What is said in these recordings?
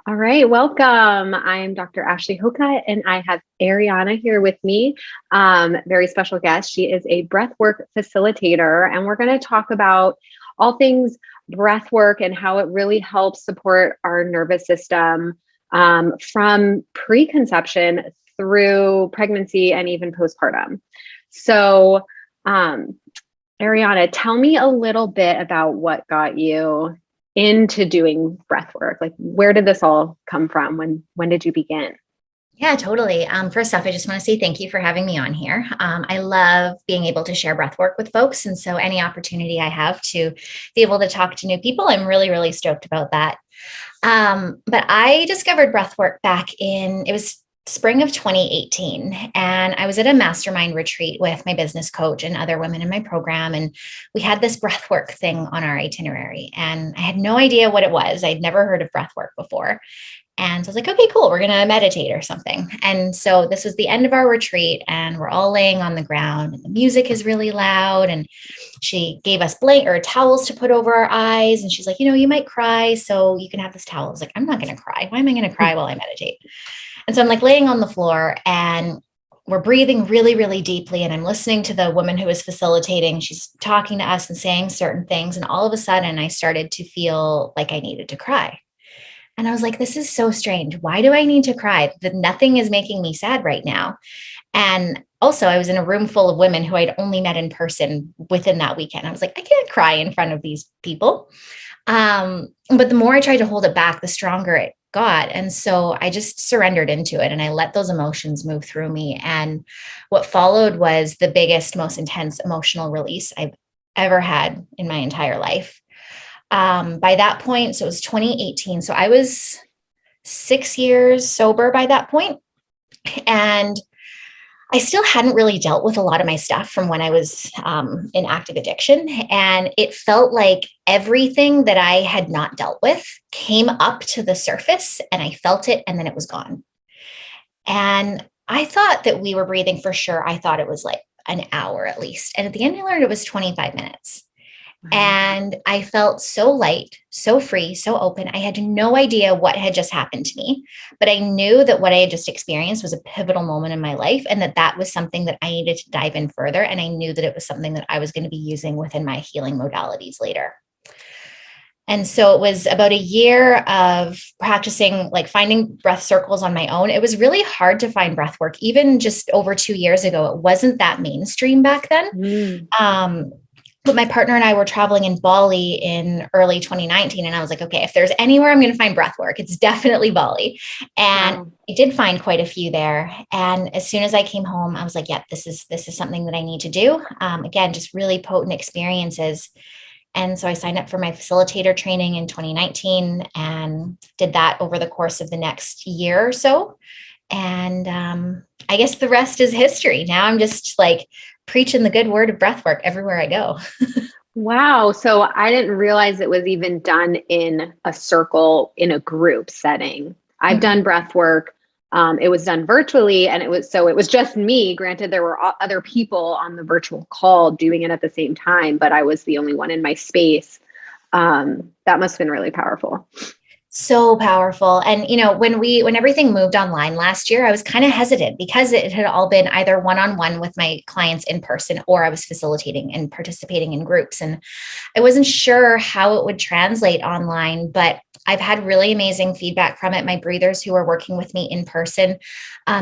All right, welcome. I'm Dr. Ashley Hoka, and I have Ariana here with me. Very special guest. She is a breathwork facilitator, and we're going to talk about all things breathwork and how it really helps support our nervous system from preconception through pregnancy and even postpartum. So, um, Ariana, tell me a little bit about what got you into doing breath work. Like, where did this all come from? When did you begin? Yeah, totally. First off, I just want to say thank you for having me on here. I love being able to share breath work with folks. And so, any opportunity I have to be able to talk to new people, I'm really, really stoked about that. But I discovered breath work back it was spring of 2018. And I was at a mastermind retreat with my business coach and other women in my program. And we had this breath work thing on our itinerary. And I had no idea what it was. I'd never heard of breath work before. And so I was like, okay, cool. We're going to meditate or something. And so this was the end of our retreat, and we're all laying on the ground, and the music is really loud. And she gave us blanket or towels to put over our eyes. And she's like, you might cry, so you can have this towel. I was like, I'm not going to cry. Why am I going to cry while I meditate? And so I'm like laying on the floor, and we're breathing really, really deeply. And I'm listening to the woman who is facilitating. She's talking to us and saying certain things. And all of a sudden, I started to feel like I needed to cry. And I was like, this is so strange. Why do I need to cry? That nothing is making me sad right now. And also, I was in a room full of women who I'd only met in person within that weekend. I was like, I can't cry in front of these people. But the more I tried to hold it back, the stronger it got. And so I just surrendered into it, and I let those emotions move through me. And what followed was the biggest, most intense emotional release I've ever had in my entire life. By that point, so it was 2018. So I was 6 years sober by that point. And I still hadn't really dealt with a lot of my stuff from when I was in active addiction. And it felt like everything that I had not dealt with came up to the surface, and I felt it, and then it was gone. And I thought that we were breathing for sure. I thought it was like an hour at least. And at the end, I learned it was 25 minutes. Wow. And I felt so light, so free, so open. I had no idea what had just happened to me, but I knew that what I had just experienced was a pivotal moment in my life, and that was something that I needed to dive in further. And I knew that it was something that I was going to be using within my healing modalities later. And so it was about a year of practicing, like finding breath circles on my own. It was really hard to find breath work, even just over 2 years ago. It wasn't that mainstream back then. Mm. Um, but my partner and I were traveling in Bali in early 2019. And I was like, okay, if there's anywhere I'm going to find breath work, it's definitely Bali. And Wow. I did find quite a few there. And as soon as I came home, I was like, yeah, this is something that I need to do. Again, just really potent experiences. And so I signed up for my facilitator training in 2019 and did that over the course of the next year or so. And I guess the rest is history. Now I'm just like preaching the good word of breath work everywhere I go. Wow. So I didn't realize it was even done in a circle in a group setting. I've done Mhm. breath work. It was done virtually, and it was just me. Granted, there were other people on the virtual call doing it at the same time, but I was the only one in my space. That must have been really powerful. So powerful. And when everything moved online last year, I was kind of hesitant because it had all been either one-on-one with my clients in person, or I was facilitating and participating in groups. And I wasn't sure how it would translate online, but I've had really amazing feedback from it. My breathers who are working with me in person,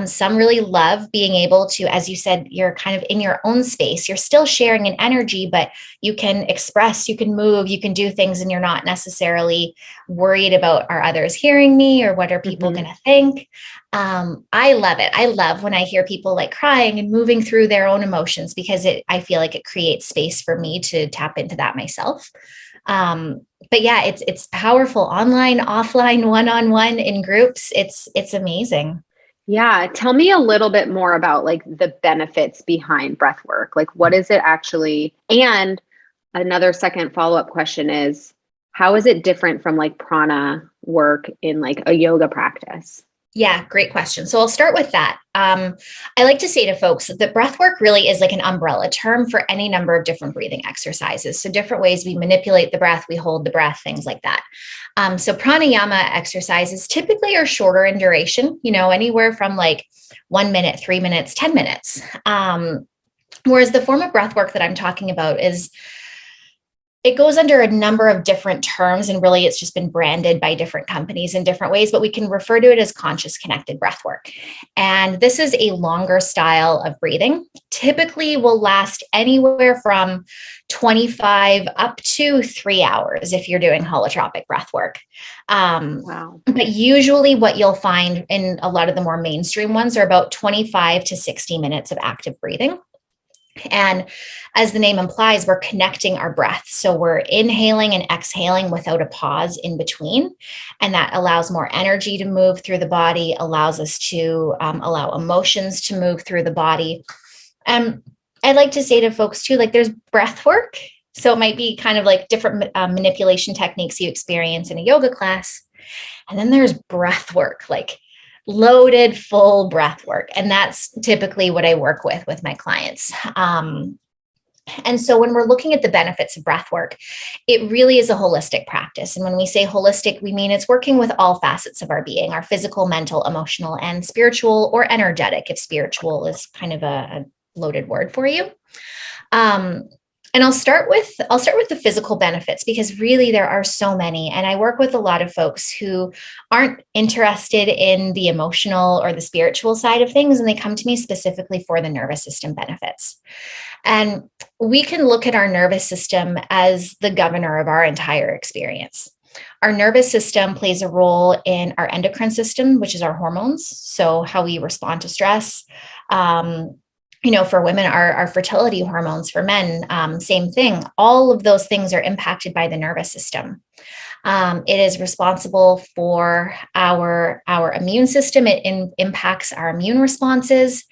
some really love being able to, as you said, you're kind of in your own space. You're still sharing an energy, but you can express, you can move, you can do things, and you're not necessarily worried about, are others hearing me, or what are people going Hmm. to think? I love it. I love when I hear people like crying and moving through their own emotions, because I feel like it creates space for me to tap into that myself. But yeah, it's powerful online, offline, one-on-one, in groups. It's amazing. Yeah, tell me a little bit more about like the benefits behind breath work. Like, what is it actually? And another second follow-up question is, how is it different from like prana work in like a yoga practice? Yeah, great question. So I'll start with that. I like to say to folks that breath work really is like an umbrella term for any number of different breathing exercises. So different ways we manipulate the breath, we hold the breath, things like that. So pranayama exercises typically are shorter in duration, anywhere from like 1 minute, 3 minutes, 10 minutes. Whereas the form of breath work that I'm talking about is it goes under a number of different terms, and really it's just been branded by different companies in different ways, but we can refer to it as conscious connected breath work. And this is a longer style of breathing, typically will last anywhere from 25 up to 3 hours if you're doing holotropic breath work. Wow. But usually what you'll find in a lot of the more mainstream ones are about 25 to 60 minutes of active breathing. And as the name implies, we're connecting our breath. So we're inhaling and exhaling without a pause in between. And that allows more energy to move through the body, allows us to allow emotions to move through the body. I'd like to say to folks too, like there's breath work. So it might be kind of like different manipulation techniques you experience in a yoga class. And then there's breath work, like loaded full breath work. And that's typically what I work with my clients. And so when we're looking at the benefits of breath work, it really is a holistic practice. And when we say holistic, we mean it's working with all facets of our being, our physical, mental, emotional, and spiritual, or energetic, if spiritual is kind of a loaded word for you. And I'll start with the physical benefits, because really there are so many. And I work with a lot of folks who aren't interested in the emotional or the spiritual side of things. And they come to me specifically for the nervous system benefits. And we can look at our nervous system as the governor of our entire experience. Our nervous system plays a role in our endocrine system, which is our hormones. So how we respond to stress. For women, our fertility hormones, for men, same thing. All of those things are impacted by the nervous system. It is responsible for our immune system. It impacts our immune responses.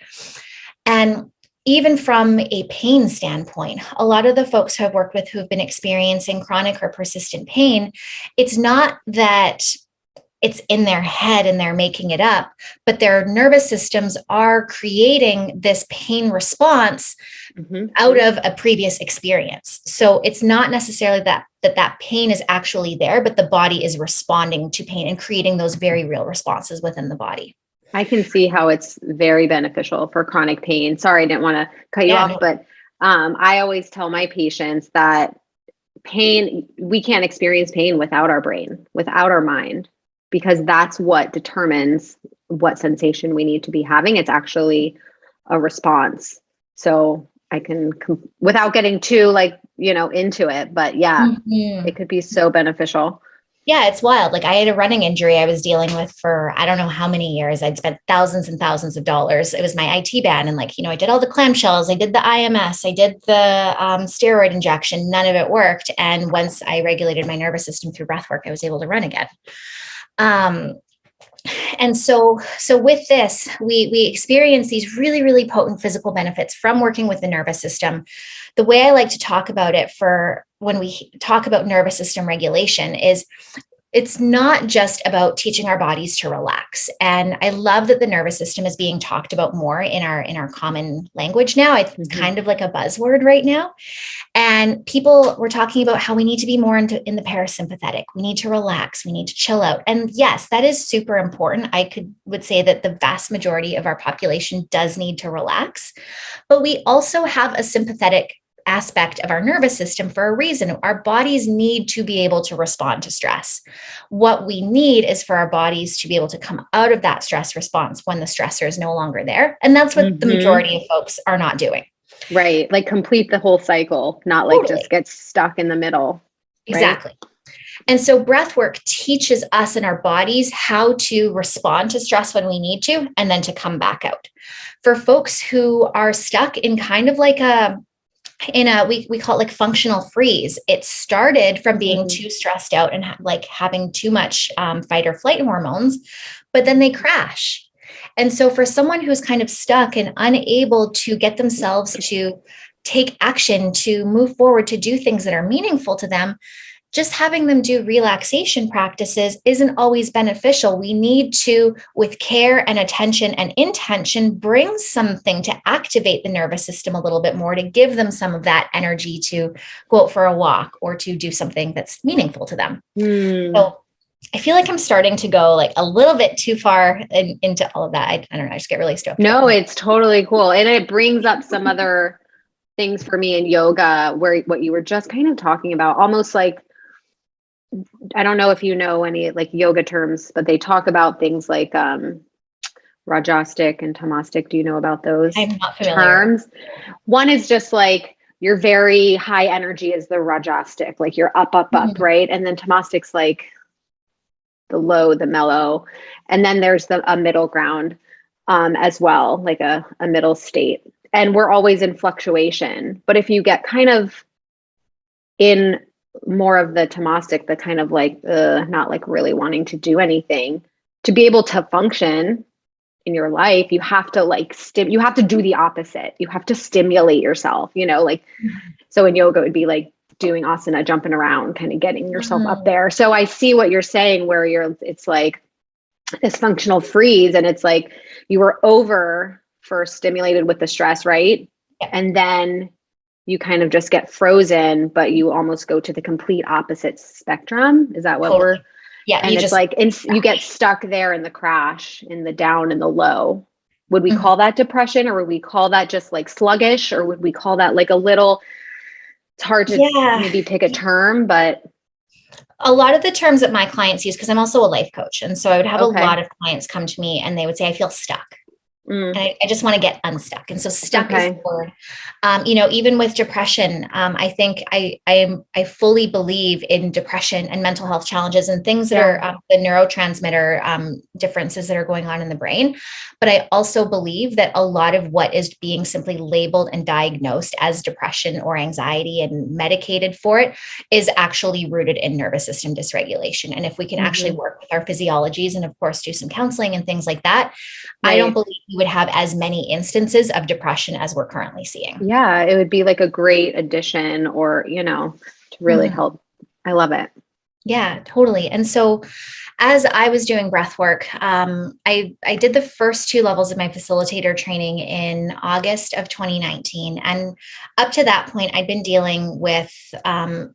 And even from a pain standpoint, a lot of the folks who I've worked with who have been experiencing chronic or persistent pain, it's not that it's in their head and they're making it up, but their nervous systems are creating this pain response out of a previous experience. So it's not necessarily that pain is actually there, but the body is responding to pain and creating those very real responses within the body. I can see how it's very beneficial for chronic pain. Sorry, I didn't want to cut you off, but I always tell my patients that we can't experience pain without our brain, without our mind, because that's what determines what sensation we need to be having. It's actually a response. So I can, without getting too into it, but it could be so beneficial. Yeah, it's wild. Like I had a running injury I was dealing with for, I don't know how many years. I'd spent thousands and thousands of dollars. It was my IT band. And I did all the clamshells. I did the IMS. I did the steroid injection. None of it worked. And once I regulated my nervous system through breath work, I was able to run again. And so with this, we experience these really, really potent physical benefits from working with the nervous system. The way I like to talk about it for when we talk about nervous system regulation is it's not just about teaching our bodies to relax. And I love that the nervous system is being talked about more in our common language now. It's kind of like a buzzword right now. And people were talking about how we need to be more in the parasympathetic. We need to relax. We need to chill out. And yes, that is super important. I would say that the vast majority of our population does need to relax. But we also have a sympathetic aspect of our nervous system for a reason. Our bodies need to be able to respond to stress. What we need is for our bodies to be able to come out of that stress response when the stressor is no longer there. And that's what the majority of folks are not doing. Right. Like complete the whole cycle, not just get stuck in the middle. Exactly. Right? And so breath work teaches us and our bodies how to respond to stress when we need to, and then to come back out. For folks who are stuck in kind of like we call it like functional freeze. It started from being too stressed out and having too much fight or flight hormones, but then they crash. And so for someone who's kind of stuck and unable to get themselves to take action, to move forward, to do things that are meaningful to them, just having them do relaxation practices isn't always beneficial. We need to, with care and attention and intention, bring something to activate the nervous system a little bit more, to give them some of that energy to go out for a walk or to do something that's meaningful to them. So I feel like I'm starting to go like a little bit too far into all of that. I don't know. I just get really stoked. No, it's totally cool. And it brings up some other things for me in yoga, where what you were just kind of talking about, almost like, I don't know if you know any like yoga terms, but they talk about things like rajastic and tamastic. Do you know about those I'm not familiar. terms? One is just like you're very high energy is the rajastic, like you're up, right? And then tamastic's like the low, the mellow. And then there's a middle ground as well, like a middle state. And we're always in fluctuation. But if you get kind of in more of the tamastic, the kind of like not like really wanting to do anything, to be able to function in your life, you have to like you have to do the opposite. You have to stimulate yourself, like so in yoga it would be like doing asana, jumping around, kind of getting yourself up there. So I see what you're saying, where it's like this functional freeze, and it's like you were over first stimulated with the stress, right? Yeah. And then you kind of just get frozen, but you almost go to the complete opposite spectrum. Is that what Totally. Yeah. and it's like you get stuck there in the crash, in the down and the low. Would we call that depression, or would we call that just like sluggish, or would we call that like a little, it's hard to maybe pick a term, but a lot of the terms that my clients use, because I'm also a life coach. And so I would have a lot of clients come to me and they would say, I feel stuck. And I just want to get unstuck. And so stuck is the word. Even with depression, I think I fully believe in depression and mental health challenges and things that are the neurotransmitter differences that are going on in the brain. But I also believe that a lot of what is being simply labeled and diagnosed as depression or anxiety and medicated for it is actually rooted in nervous system dysregulation. And if we can actually work with our physiologies and of course do some counseling and things like that, I don't believe we would have as many instances of depression as we're currently seeing. Yeah, it would be like a great addition, or, to really help. I love it. Yeah, totally. And so as I was doing breath work, I did the first 2 levels of my facilitator training in August of 2019. And up to that point, I'd been dealing with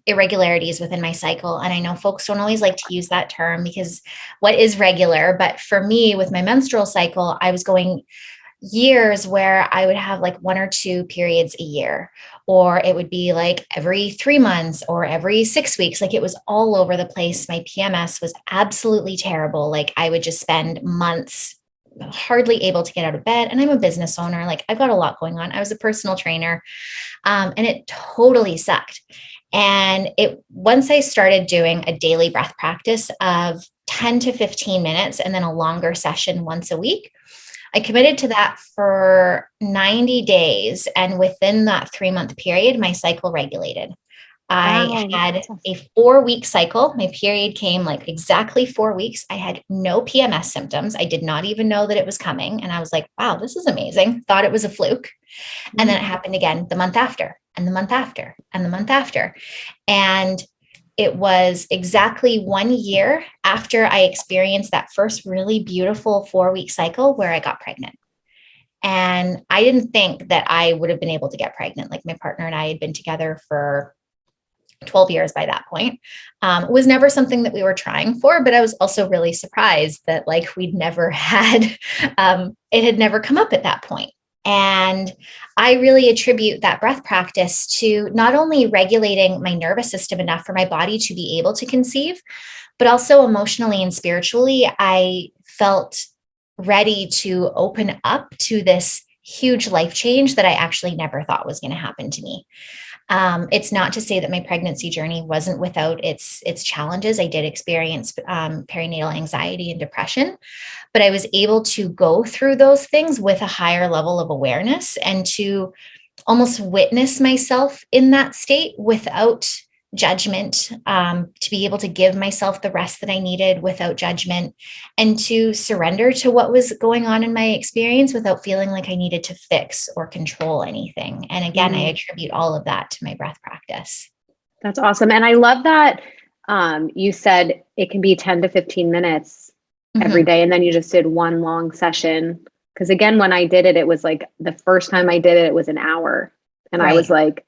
irregularities within my cycle. And I know folks don't always like to use that term, because what is regular? But for me, with my menstrual cycle, I was going years where I would have like 1 or 2 periods a year, or it would be like every 3 months or every 6 weeks. Like it was all over the place. My PMS was absolutely terrible. Like I would just spend months hardly able to get out of bed. And I'm a business owner. Like I've got a lot going on. I was a personal trainer, and it totally sucked. And once I started doing a daily breath practice of 10 to 15 minutes and then a longer session once a week, I committed to that for 90 days. And within that 3-month period, my cycle regulated. I had a 4-week cycle. My period came like exactly 4 weeks. I had no PMS symptoms. I did not even know that it was coming. And I was like, wow, this is amazing. Thought it was a fluke. And then it happened again the month after, and the month after, and the month after. And it was exactly 1 year after I experienced that first really beautiful 4-week cycle where I got pregnant. And I didn't think that I would have been able to get pregnant. Like my partner and I had been together for 12 years by that point. It was never something that we were trying for, but I was also really surprised that like we'd never had, it had never come up at that point. And I really attribute that breath practice to not only regulating my nervous system enough for my body to be able to conceive, but also emotionally and spiritually, I felt ready to open up to this huge life change that I actually never thought was going to happen to me. It's not to say that my pregnancy journey wasn't without its challenges. I did experience perinatal anxiety and depression, but I was able to go through those things with a higher level of awareness and to almost witness myself in that state without judgment, to be able to give myself the rest that I needed without judgment, and to surrender to what was going on in my experience without feeling like I needed to fix or control anything. And again, I attribute all of that to my breath practice. That's awesome. And I love that You said it can be 10 to 15 minutes every Mhm. day, and then you just did one long session. Because again, when I did it, it was like the first time I did it, it was an hour. And I was Right. like,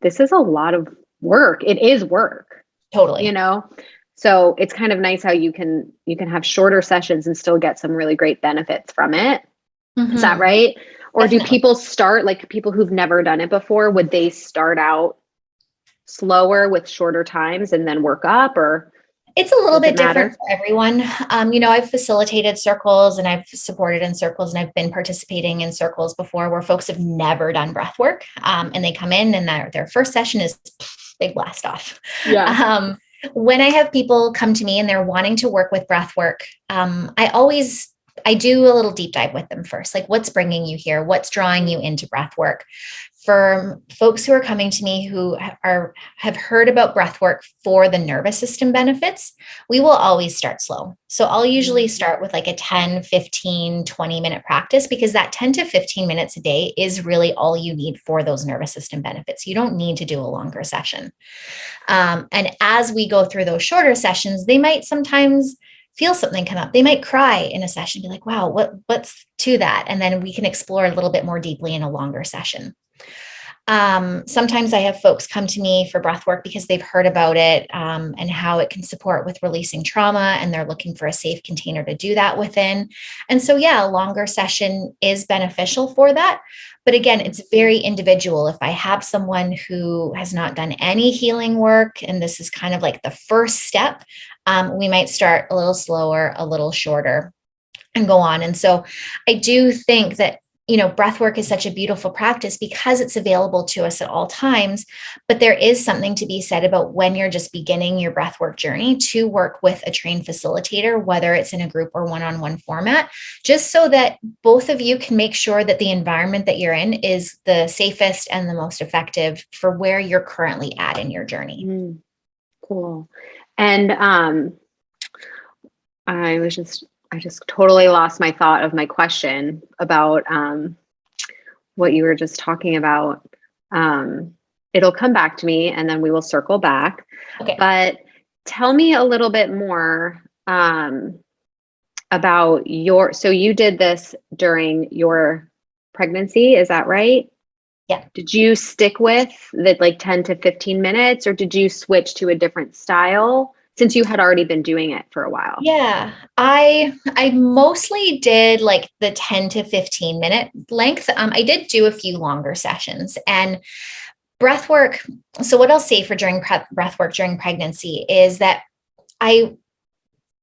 this is a lot of work. It is work, you Totally. know? So it's kind of nice how you can have shorter sessions and still get some really great benefits from it. Is that Mhm. right? Or do Definitely. people start, like people who've never done it before, would they start out slower with shorter times and then work up, or It's a little does it bit different matter? for everyone. I've facilitated circles and I've supported in circles and I've been participating in circles before where folks have never done breath work. And they come in and their first session is big blast off. Yeah. Um, when I have people come to me and they're wanting to work with breath work, I do a little deep dive with them first. Like, what's bringing you here? What's drawing you into breath work? For folks who are coming to me who have heard about breath work for the nervous system benefits, we will always start slow. So I'll usually Mm. start with like a 10, 15, 20-minute practice because that 10 to 15 minutes a day is really all you need for those nervous system benefits. You don't need to do a longer session. And as we go through those shorter sessions, they might sometimes feel something come up. They might cry in a session, be like, wow, what's to that? And then we can explore a little bit more deeply in a longer session. Sometimes I have folks come to me for breath work because they've heard about it and how it can support with releasing trauma, and they're looking for a safe container to do that within. And so, yeah, a longer session is beneficial for that. But again, it's very individual. If I have someone who has not done any healing work, and this is kind of like the first step, we might start a little slower, a little shorter, and go on. And so I do think that, breath work is such a beautiful practice because it's available to us at all times. But there is something to be said about when you're just beginning your breath work journey to work with a trained facilitator, whether it's in a group or one-on-one format, just so that both of you can make sure that the environment that you're in is the safest and the most effective for where you're currently at in your journey. Mm, cool. And I just totally lost my thought of my question about what you were just talking about. Um, it'll come back to me and then we will circle back. Okay. But tell me a little bit more about so you did this during your pregnancy, is that right? Yeah. Did you stick with the like 10 to 15 minutes, or did you switch to a different style since you had already been doing it for a while? Yeah, I mostly did like the 10 to 15 minute length. I did do a few longer sessions and breath work. So what I'll say for breath work during pregnancy is that I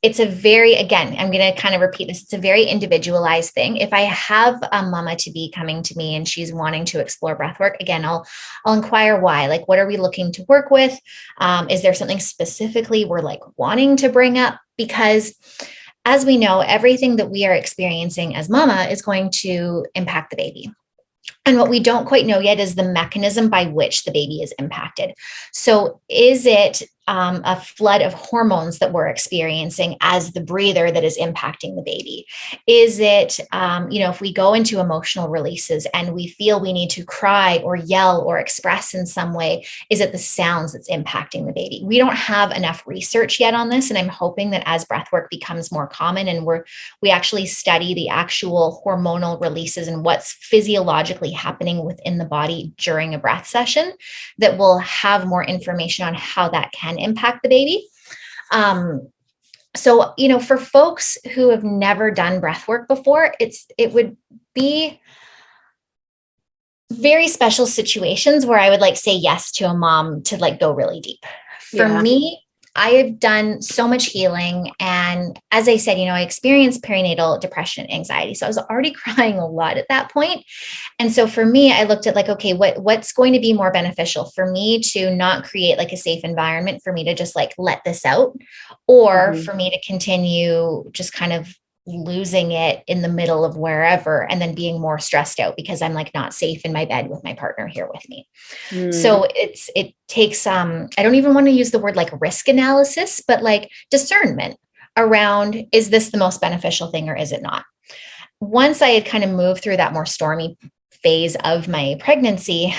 it's a very, again, I'm going to kind of repeat this. It's a very individualized thing. If I have a mama to be coming to me and she's wanting to explore breath work, again, I'll inquire why. Like, what are we looking to work with? Is there something specifically we're like wanting to bring up? Because as we know, everything that we are experiencing as mama is going to impact the baby. And what we don't quite know yet is the mechanism by which the baby is impacted. So, is it a flood of hormones that we're experiencing as the breather that is impacting the baby? Is it, if we go into emotional releases and we feel we need to cry or yell or express in some way, is it the sounds that's impacting the baby? We don't have enough research yet on this. And I'm hoping that as breathwork becomes more common and we actually study the actual hormonal releases and what's physiologically happening within the body during a breath session, that we'll have more information on how that can impact the baby. So, for folks who have never done breath work before, it would be very special situations where I would like say yes to a mom to like go really deep. For Yeah. me, I have done so much healing. And as I said, I experienced perinatal depression and anxiety. So I was already crying a lot at that point. And so for me, I looked at like, okay, what's going to be more beneficial for me to not create like a safe environment for me to just like let this out, or Mhm. for me to continue just kind of losing it in the middle of wherever and then being more stressed out because I'm like not safe in my bed with my partner here with me. Mm. So it takes I don't even want to use the word like risk analysis, but like discernment around, is this the most beneficial thing or is it not? Once I had kind of moved through that more stormy phase of my pregnancy,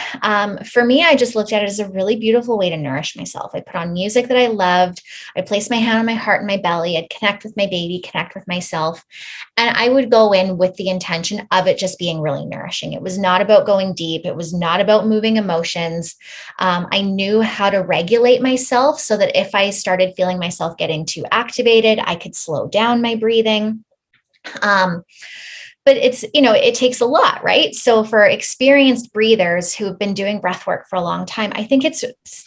for me, I just looked at it as a really beautiful way to nourish myself. I put on music that I loved. I placed my hand on my heart and my belly. I'd connect with my baby, connect with myself. And I would go in with the intention of it just being really nourishing. It was not about going deep. It was not about moving emotions. I knew how to regulate myself so that if I started feeling myself getting too activated, I could slow down my breathing. But it's, it takes a lot, right? So for experienced breathers who have been doing breath work for a long time, I think it's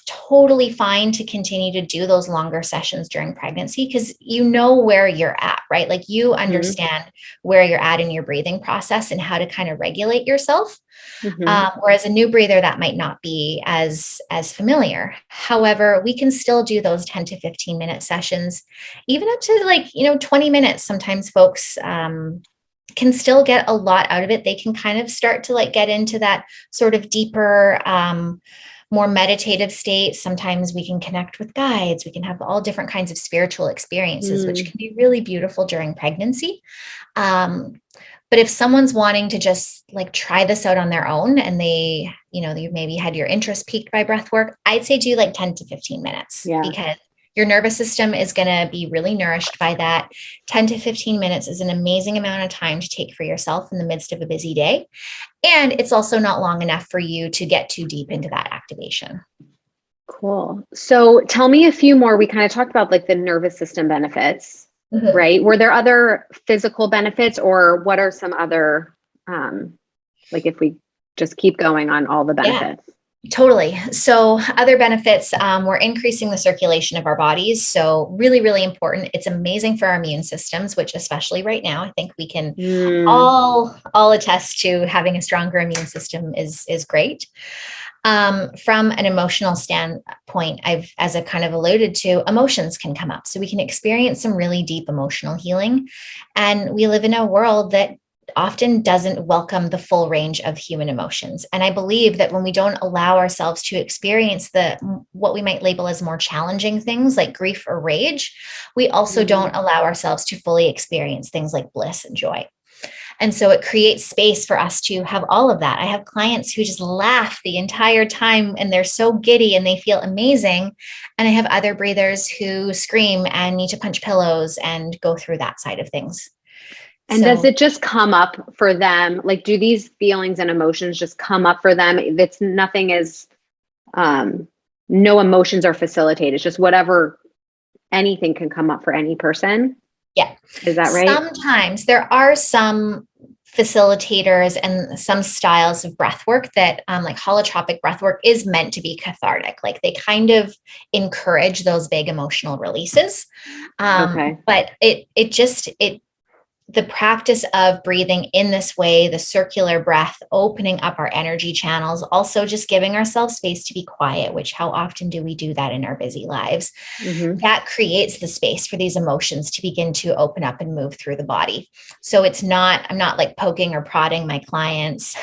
totally fine to continue to do those longer sessions during pregnancy because you know where you're at, right? Like you understand where you're at in your breathing process and how to kind of regulate yourself. Whereas a new breather, that might not be as familiar. However, we can still do those 10 to 15 minute sessions, even up to 20 minutes. Sometimes folks can still get a lot out of it. They can kind of start to get into that sort of deeper, more meditative state. Sometimes we can connect with guides. We can have all different kinds of spiritual experiences, which can be really beautiful during pregnancy. But if someone's wanting to just try this out on their own and they, you maybe had your interest piqued by breath work, I'd say do 10 to 15 minutes because your nervous system is going to be really nourished by that. 10 to 15 minutes is an amazing amount of time to take for yourself in the midst of a busy day. And it's also not long enough for you to get too deep into that activation. Cool. So tell me a few more. We kind of talked about the nervous system benefits, right? Were there other physical benefits or what are some other, if we just keep going on all the benefits? Yeah. Totally. So other benefits, we're increasing the circulation of our bodies. So really, really important. It's amazing for our immune systems, which especially right now, I think we can all attest to having a stronger immune system is great. From an emotional standpoint, as I've kind of alluded to, emotions can come up. So we can experience some really deep emotional healing. And we live in a world that often doesn't welcome the full range of human emotions. And I believe that when we don't allow ourselves to experience what we might label as more challenging things like grief or rage, we also don't allow ourselves to fully experience things like bliss and joy. And so it creates space for us to have all of that. I have clients who just laugh the entire time and they're so giddy and they feel amazing. And I have other breathers who scream and need to punch pillows and go through that side of things. And does it just come up for them? Do these feelings and emotions just come up for them? It's nothing is, no emotions are facilitated. It's just whatever, anything can come up for any person. Yeah. Is that right? Sometimes there are some facilitators and some styles of breath work that holotropic breath work is meant to be cathartic. They kind of encourage those big emotional releases. But the practice of breathing in this way, the circular breath, opening up our energy channels, also just giving ourselves space to be quiet, which how often do we do that in our busy lives? That creates the space for these emotions to begin to open up and move through the body. So I'm not poking or prodding my clients.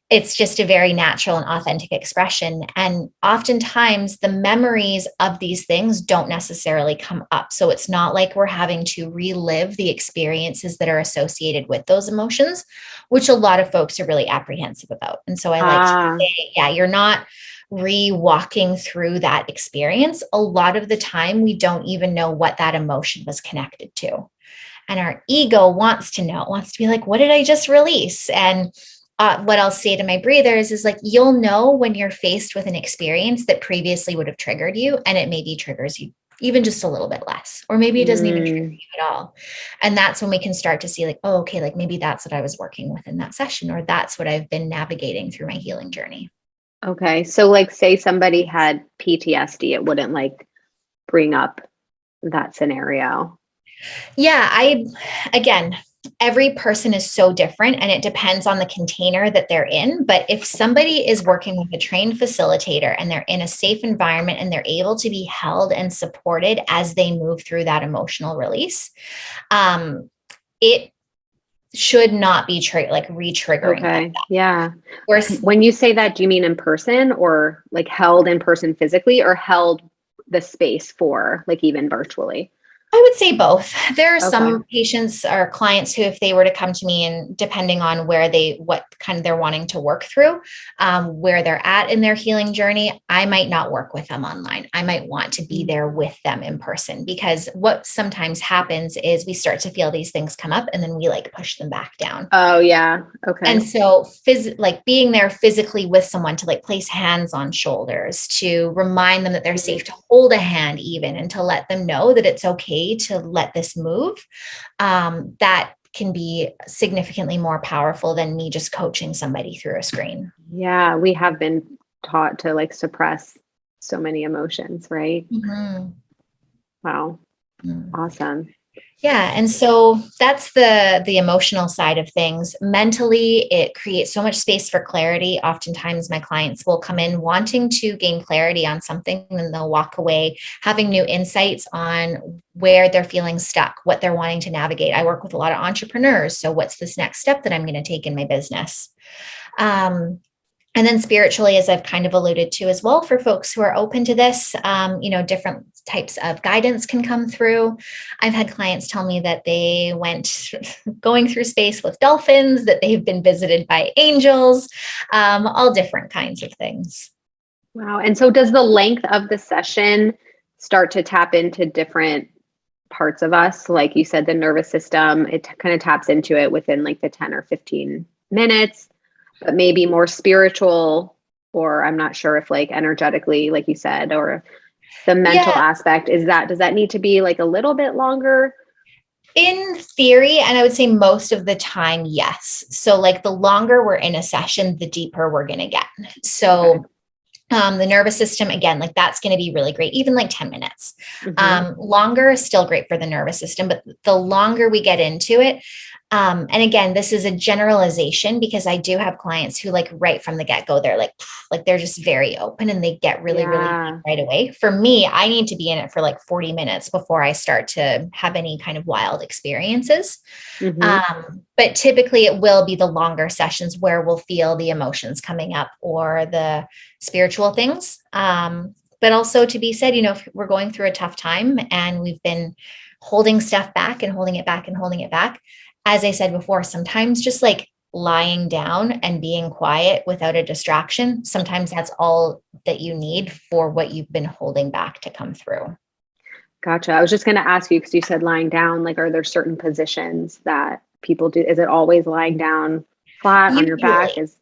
It's just a very natural and authentic expression. And oftentimes the memories of these things don't necessarily come up. So it's not like we're having to relive the experiences that are associated with those emotions, which a lot of folks are really apprehensive about. And so I like to say, you're not re-walking through that experience. A lot of the time, we don't even know what that emotion was connected to. And our ego wants to know, wants to be like, what did I just release? And what I'll say to my breathers is you'll know when you're faced with an experience that previously would have triggered you, and it maybe triggers you even just a little bit less, or maybe it doesn't even trigger you at all. And that's when we can start to see maybe that's what I was working with in that session, or that's what I've been navigating through my healing journey. Okay. So say somebody had PTSD, it wouldn't bring up that scenario. Yeah. Again, every person is so different and it depends on the container that they're in. But if somebody is working with a trained facilitator and they're in a safe environment and they're able to be held and supported as they move through that emotional release, it should not be re-triggering. Okay. Yeah. When you say that, do you mean in person or held in person physically, or held the space for even virtually? I would say both. There are Okay. some patients or clients who, if they were to come to me and depending on what kind of they're wanting to work through, where they're at in their healing journey, I might not work with them online. I might want to be there with them in person, because what sometimes happens is we start to feel these things come up and then we like push them back down. Oh yeah. Okay. And so like being there physically with someone to like place hands on shoulders, to remind them that they're safe, to hold a hand even, and to let them know that it's okay to let this move, that can be significantly more powerful than me just coaching somebody through a screen. Yeah, we have been taught to like suppress so many emotions, right? Mm-hmm. Wow. Mm. Awesome. Yeah. And so that's the emotional side of things. Mentally, it creates so much space for clarity. Oftentimes my clients will come in wanting to gain clarity on something, and they'll walk away having new insights on where they're feeling stuck, what they're wanting to navigate. I work with a lot of entrepreneurs. So what's this next step that I'm going to take in my business? And then spiritually, as I've kind of alluded to as well, for folks who are open to this, different types of guidance can come through. I've had clients tell me that they went going through space with dolphins, that they've been visited by angels, all different kinds of things. Wow. And so does the length of the session start to tap into different parts of us? Like you said, the nervous system, it kind of taps into it within like the 10 or 15 minutes, but maybe more spiritual, or I'm not sure if like energetically, like you said, or the mental Yeah, aspect, does that need to be like a little bit longer? in theory, and I would say most of the time, yes. So, like the longer we're in a session, the deeper we're going to get. Okay. So, the nervous system, again, like that's going to be really great, even like 10 minutes. Mm-hmm. Longer is still great for the nervous system, but the longer we get into it, and again, this is a generalization because I do have clients who like right from the get-go, they're like they're just very open and they get really, really deep Yeah. right away. For me, I need to be in it for like 40 minutes before I start to have any kind of wild experiences. Mm-hmm. But typically it will be the longer sessions where we'll feel the emotions coming up or the spiritual things. But also to be said, if we're going through a tough time and we've been holding stuff back and holding it back and holding it back, as I said before, sometimes just like lying down and being quiet without a distraction, sometimes that's all that you need for what you've been holding back to come through. Gotcha. I was just going to ask you, because you said lying down, like, are there certain positions that people do? Is it always lying down flat on your back? Usually.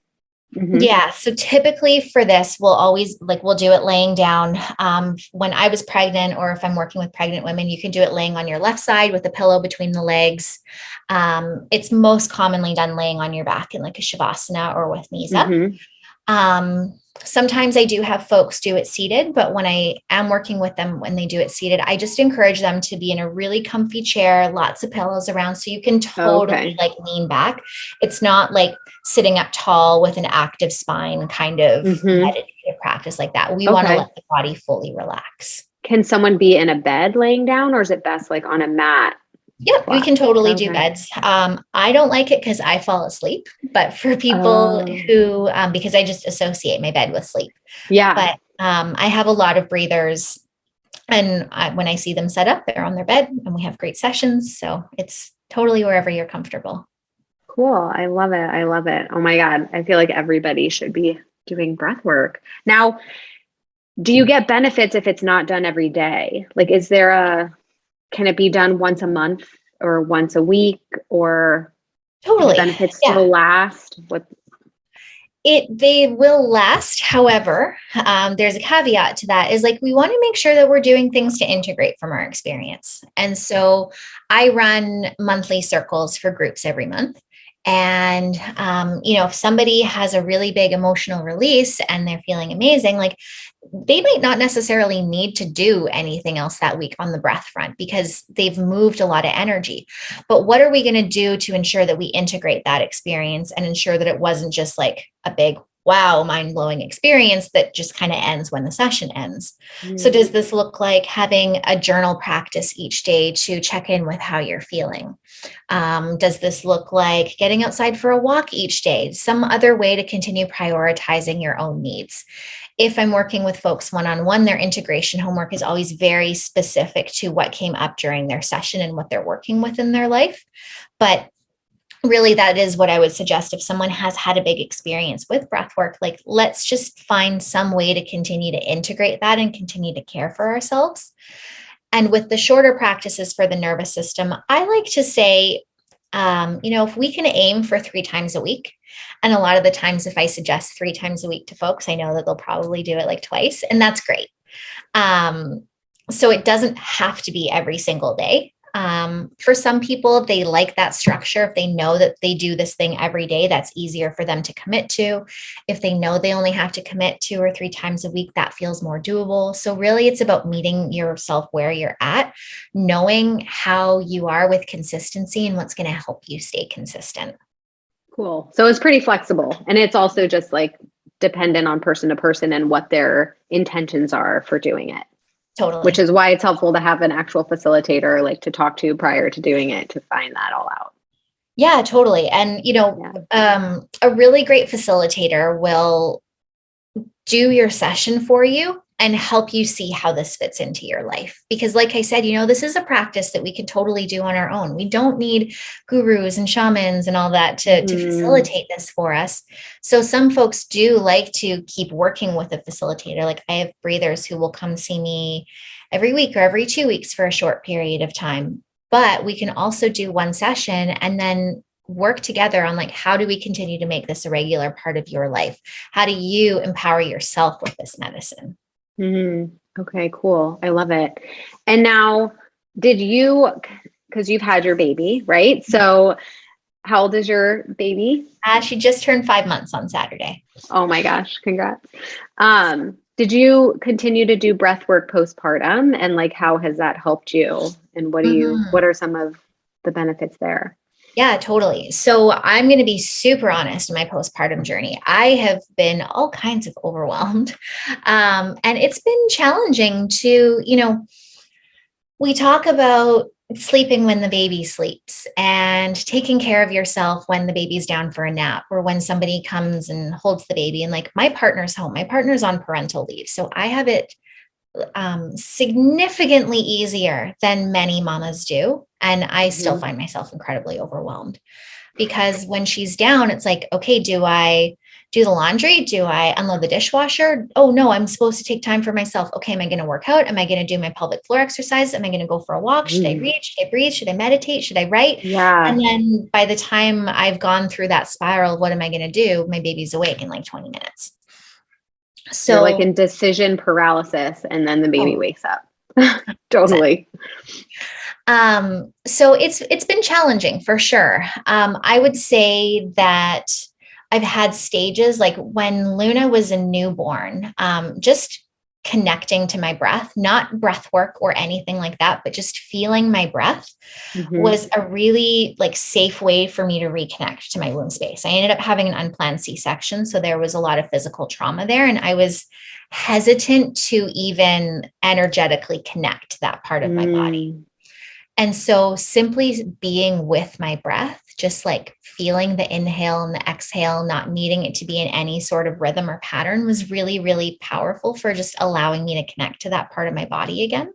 Mhm. Yeah. So typically for this, we'll do it laying down. When I was pregnant, or if I'm working with pregnant women, you can do it laying on your left side with a pillow between the legs. It's most commonly done laying on your back in like a Shavasana or with knees up. Mhm. Sometimes I do have folks do it seated, but when I am working with them, when they do it seated, I just encourage them to be in a really comfy chair, lots of pillows around, so you can totally Okay. like lean back. It's not like sitting up tall with an active spine kind of Mhm. meditative practice like that. We want to Okay. let the body fully relax. Can someone be in a bed laying down, or is it best like on a mat Yep, we flat? can totally do Okay. beds. I don't like it because I fall asleep, but for people Oh, who, because I just associate my bed with sleep. yeah. But I have a lot of breathers, and when I see them set up, they're on their bed, and we have great sessions. So it's totally wherever you're comfortable. Cool. I love it. I love it. Oh my God. I feel like everybody should be doing breath work. Now, do you get benefits if it's not done every day? Like, can it be done once a month or once a week, or do the Totally. benefits Yeah. still last? They will last. However, there's a caveat to that, is like we want to make sure that we're doing things to integrate from our experience. And so I run monthly circles for groups every month. And if somebody has a really big emotional release and they're feeling amazing, like they might not necessarily need to do anything else that week on the breath front because they've moved a lot of energy. But what are we going to do to ensure that we integrate that experience and ensure that it wasn't just like a big, wow, mind blowing experience that just kind of ends when the session ends? So, Mm. does this look like having a journal practice each day to check in with how you're feeling? Does this look like getting outside for a walk each day? Some other way to continue prioritizing your own needs? if I'm working with folks one-on-one, their integration homework is always very specific to what came up during their session and what they're working with in their life. But really, that is what I would suggest if someone has had a big experience with breath work. Like, let's just find some way to continue to integrate that and continue to care for ourselves. And with the shorter practices for the nervous system, I like to say, if we can aim for 3 times a week, and a lot of the times, if I suggest 3 times a week to folks, I know that they'll probably do it like twice, and that's great. So it doesn't have to be every single day. For some people, they like that structure. If they know that they do this thing every day, that's easier for them to commit to. If they know they only have to commit 2 or 3 times a week, that feels more doable. So really, it's about meeting yourself where you're at, knowing how you are with consistency and what's going to help you stay consistent. Cool. So it's pretty flexible. And it's also just like dependent on person to person and what their intentions are for doing it. Totally. Which is why it's helpful to have an actual facilitator like to talk to prior to doing it to find that all out. Yeah, totally. And, a really great facilitator will do your session for you and help you see how this fits into your life. Because like I said, this is a practice that we can totally do on our own. We don't need gurus and shamans and all that to facilitate this for us. So some folks do like to keep working with a facilitator. Like I have breathers who will come see me every week or every 2 weeks for a short period of time. But we can also do one session and then work together on like, how do we continue to make this a regular part of your life? How do you empower yourself with this medicine? Okay, cool. I love it. And now because you've had your baby, right? So how old is your baby? She just turned 5 months on Saturday. Oh my gosh. Congrats. Did you continue to do breath work postpartum, and like, how has that helped you? And what are some of the benefits there? Yeah, totally. So I'm going to be super honest in my postpartum journey. I have been all kinds of overwhelmed. And it's been challenging to, we talk about sleeping when the baby sleeps and taking care of yourself when the baby's down for a nap or when somebody comes and holds the baby. And like my partner's home, my partner's on parental leave. So I have it significantly easier than many mamas do. And I still find myself incredibly overwhelmed because when she's down, it's like, okay, do I do the laundry? Do I unload the dishwasher? Oh no, I'm supposed to take time for myself. Okay. Am I going to work out? Am I going to do my pelvic floor exercise? Am I going to go for a walk? Should I read? Should I breathe? Should I meditate? Should I write? Yeah. And then by the time I've gone through that spiral, what am I going to do? My baby's awake in like 20 minutes. So you're like in decision paralysis, and then the baby wakes up. Totally. So it's been challenging for sure. I would say that I've had stages like when Luna was a newborn, just connecting to my breath, not breath work or anything like that, but just feeling my breath was a really like safe way for me to reconnect to my womb space. I ended up having an unplanned C-section. So there was a lot of physical trauma there. And I was hesitant to even energetically connect to that part of my body. And so simply being with my breath, just like feeling the inhale and the exhale, not needing it to be in any sort of rhythm or pattern was really, really powerful for just allowing me to connect to that part of my body again.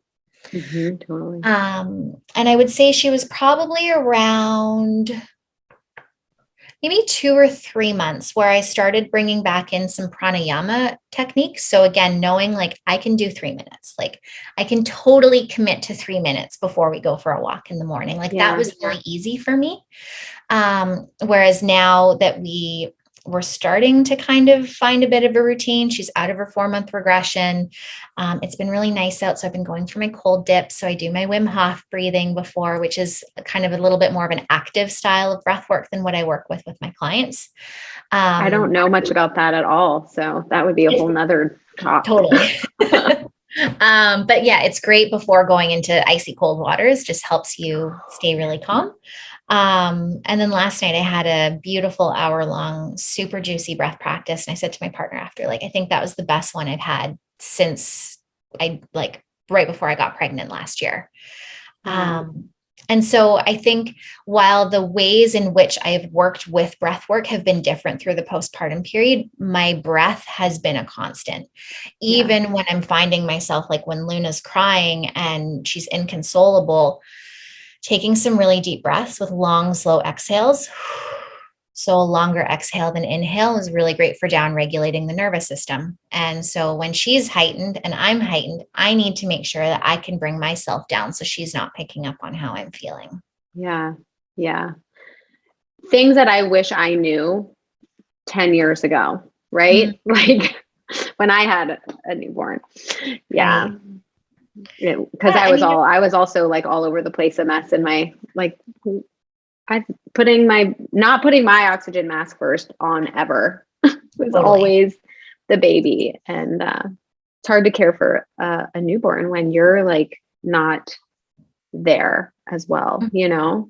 Totally. And I would say she was probably around maybe 2 or 3 months where I started bringing back in some pranayama techniques. So again, knowing like I can do 3 minutes, like I can totally commit to 3 minutes before we go for a walk in the morning. Like that was really easy for me. Whereas now that we're starting to kind of find a bit of a routine. She's out of her 4-month regression. It's been really nice out. So I've been going through my cold dips. So I do my Wim Hof breathing before, which is kind of a little bit more of an active style of breath work than what I work with my clients. I don't know much about that at all. So that would be a whole nother talk. Totally. But yeah, it's great before going into icy cold waters, just helps you stay really calm. And then last night I had a beautiful hour-long, super juicy breath practice. And I said to my partner after, like, I think that was the best one I've had since right before I got pregnant last year. And so I think while the ways in which I've worked with breath work have been different through the postpartum period, my breath has been a constant. Yeah. Even when I'm finding myself, like when Luna's crying and she's inconsolable, taking some really deep breaths with long, slow exhales. So a longer exhale than inhale is really great for down regulating the nervous system. And so when she's heightened and I'm heightened, I need to make sure that I can bring myself down so she's not picking up on how I'm feeling. Yeah. Yeah. Things that I wish I knew 10 years ago, right? Mhm. Like when I had a newborn. Yeah. Right. Because Yeah. I mean, I was also like all over the place, a mess in my, like, I not putting my oxygen mask first on ever was totally. always the baby. And it's hard to care for a newborn when you're like not there as well, you know?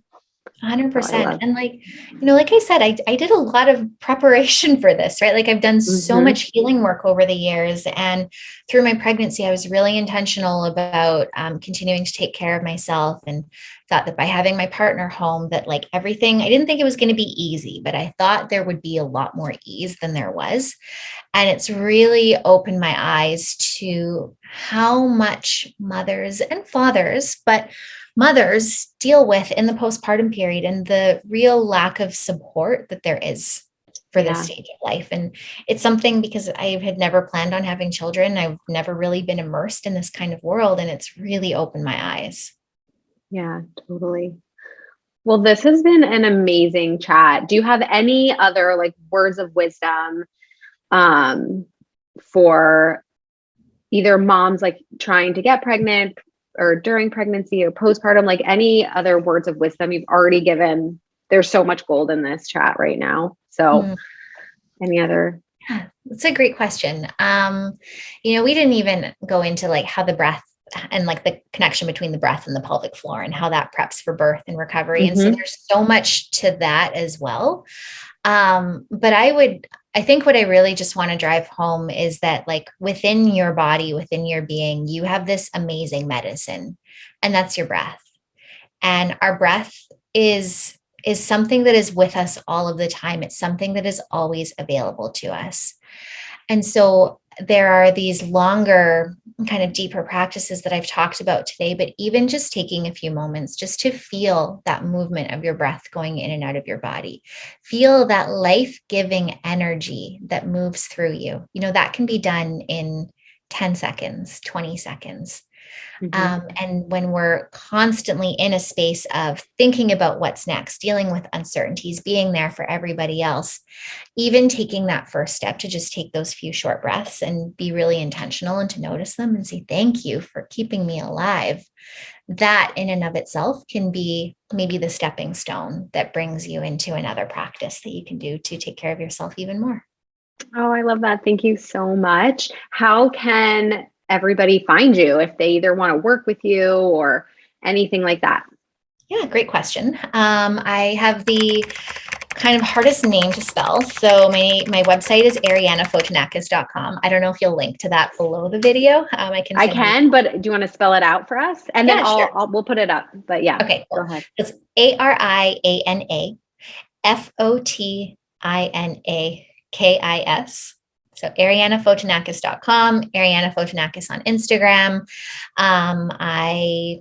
So I 100%. love. And like, like I said, I did a lot of preparation for this, right? Like I've done so Hmm. much healing work over the years. And through my pregnancy, I was really intentional about continuing to take care of myself, and thought that by having my partner home, that like everything, I didn't think it was going to be easy, but I thought there would be a lot more ease than there was. And it's really opened my eyes to how much mothers and fathers, but mothers deal with in the postpartum period, and the real lack of support that there is for this Yeah. stage of life. And it's something, because I had never planned on having children, I've never really been immersed in this kind of world, and it's really opened my eyes. Yeah, totally. Well, this has been an amazing chat. Do you have any other like words of wisdom um, for either moms like trying to get pregnant or during pregnancy or postpartum, like any other words of wisdom you've already given? There's so much gold in this chat right now. So, Mm. any other? Yeah, that's a great question. We didn't even go into like how the breath and like the connection between the breath and the pelvic floor and how that preps for birth and recovery. And so Hmm. there's so much to that as well. But I think what I really just want to drive home is that like within your body, within your being, you have this amazing medicine, and that's your breath. And our breath is something that is with us all of the time. It's something that is always available to us. And so there are these longer, kind of deeper practices that I've talked about today, but even just taking a few moments just to feel that movement of your breath going in and out of your body, feel that life-giving energy that moves through you. That can be done in 10 seconds, 20 seconds. Hmm. And when we're constantly in a space of thinking about what's next, dealing with uncertainties, being there for everybody else, even taking that first step to just take those few short breaths and be really intentional and to notice them and say, thank you for keeping me alive. That in and of itself can be maybe the stepping stone that brings you into another practice that you can do to take care of yourself even more. Oh, I love that. Thank you so much. How can everybody find you if they either want to work with you or anything like that? Yeah, great question. I have the kind of hardest name to spell. So my website is arianafotinakis.com. I don't know if you'll link to that below the video. I can I send you. can, but do you want to spell it out for us? And then Yeah, sure. we'll put it up. But yeah, Okay, go cool. ahead. It's ArianaFotinakis. So arianafotinakis.com, Ariana Fotinakis on Instagram. I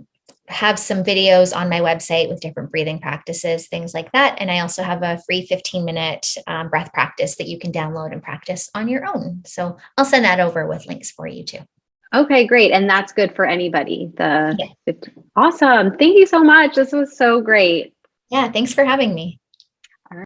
have some videos on my website with different breathing practices, things like that. And I also have a free 15-minute breath practice that you can download and practice on your own. So I'll send that over with links for you too. Okay, great. And that's good for anybody. Yeah. Awesome. Thank you so much. This was so great. Yeah. Thanks for having me.